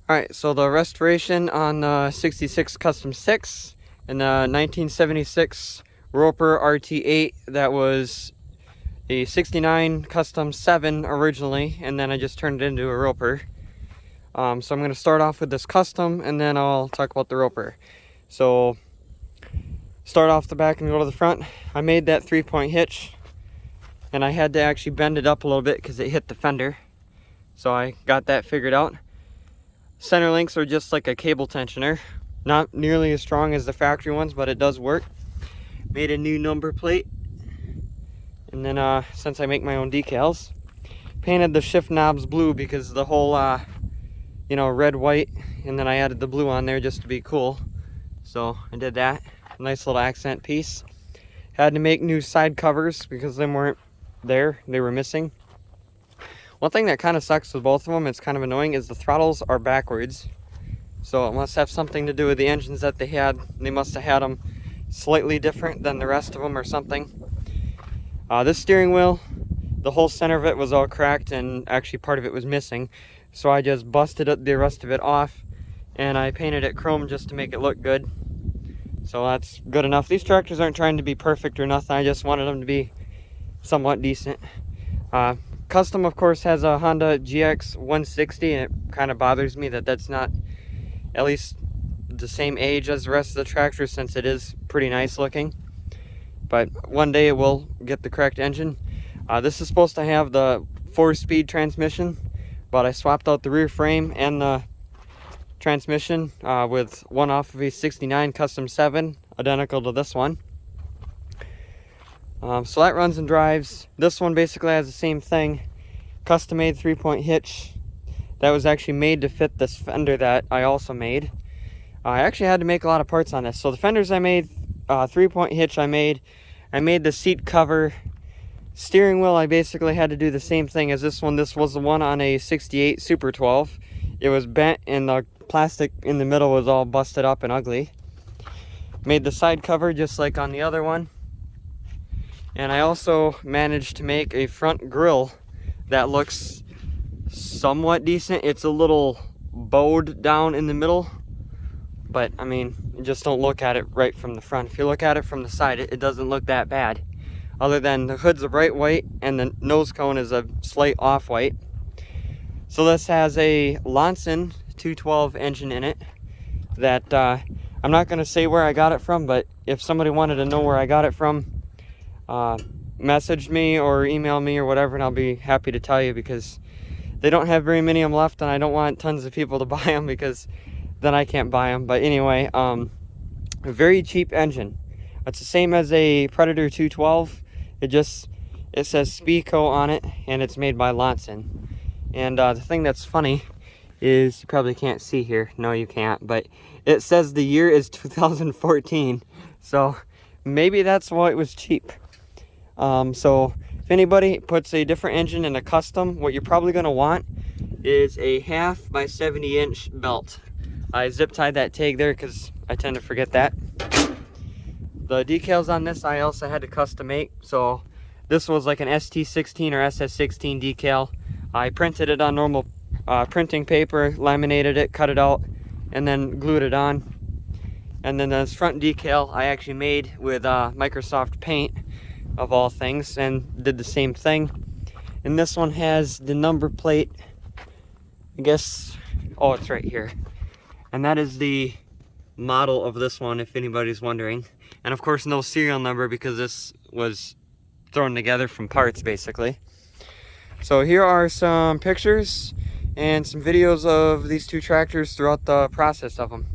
Alright, so the restoration on the 66 Custom 6 and the 1976 Roper RT8, that was a 69 Custom 7 originally, and then I just turned it into a Roper. So I'm going to start off with this Custom, and then I'll talk about the Roper. So, start off the back and go to the front. I made that 3-point hitch, and I had to actually bend it up a little bit because it hit the fender. So I got that figured out. Center links are just like a cable tensioner. Not nearly as strong as the factory ones, but it does work. Made a new number plate. And then since I make my own decals, painted the shift knobs blue because the whole, red, white, and then I added the blue on there just to be cool. So I did that. Nice little accent piece. Had to make new side covers because they weren't there. They were missing. One thing that kind of sucks with both of them, it's kind of annoying, is the throttles are backwards. So it must have something to do with the engines that they had. They must have had them slightly different than the rest of them or something. This steering wheel, the whole center of it was all cracked, and actually part of it was missing. So I just busted the rest of it off, and I painted it chrome just to make it look good. So that's good enough. These tractors aren't trying to be perfect or nothing. I just wanted them to be somewhat decent. Custom, of course, has a Honda GX 160, and it kind of bothers me that that's not at least the same age as the rest of the tractor, since it is pretty nice looking. But one day it will get the correct engine. This is supposed to have the 4-speed transmission, but I swapped out the rear frame and the transmission with one off of a 69 Custom 7, identical to this one. So that runs and drives. This one basically has the same thing. Custom made 3-point hitch. That was actually made to fit this fender that I also made. I actually had to make a lot of parts on this. So the fenders I made, 3-point hitch I made the seat cover. Steering wheel, I basically had to do the same thing as this one. This was the one on a 68 Super 12. It was bent and the plastic in the middle was all busted up and ugly. Made the side cover just like on the other one. And I also managed to make a front grille that looks somewhat decent. It's a little bowed down in the middle, but I mean, you just don't look at it right from the front. If you look at it from the side, it doesn't look that bad. Other than the hood's a bright white and the nose cone is a slight off-white. So this has a Lonson 212 engine in it that I'm not going to say where I got it from, but if somebody wanted to know where I got it from, message me or email me or whatever, and I'll be happy to tell you, because they don't have very many of them left, and I don't want tons of people to buy them because then I can't buy them. But anyway, a very cheap engine. It's the same as a Predator 212. It says Speco on it, and it's made by Lonson. And the thing that's funny is, you probably can't see here. No, you can't. But it says the year is 2014. So maybe that's why it was cheap. So if anybody puts a different engine in a Custom, what you're probably going to want is a 1/2 by 70-inch belt. I zip tied that tag there because I tend to forget that. The decals on this I also had to custom make. So this was like an ST16 or SS16 decal. I printed it on normal printing paper, laminated it, cut it out, and then glued it on. And then this front decal I actually made with Microsoft Paint, of all things, and did the same thing. And this one has the number plate, I guess, oh, it's right here. And that is the model of this one, if anybody's wondering. And of course no serial number, because this was thrown together from parts basically. So here are some pictures and some videos of these two tractors throughout the process of them.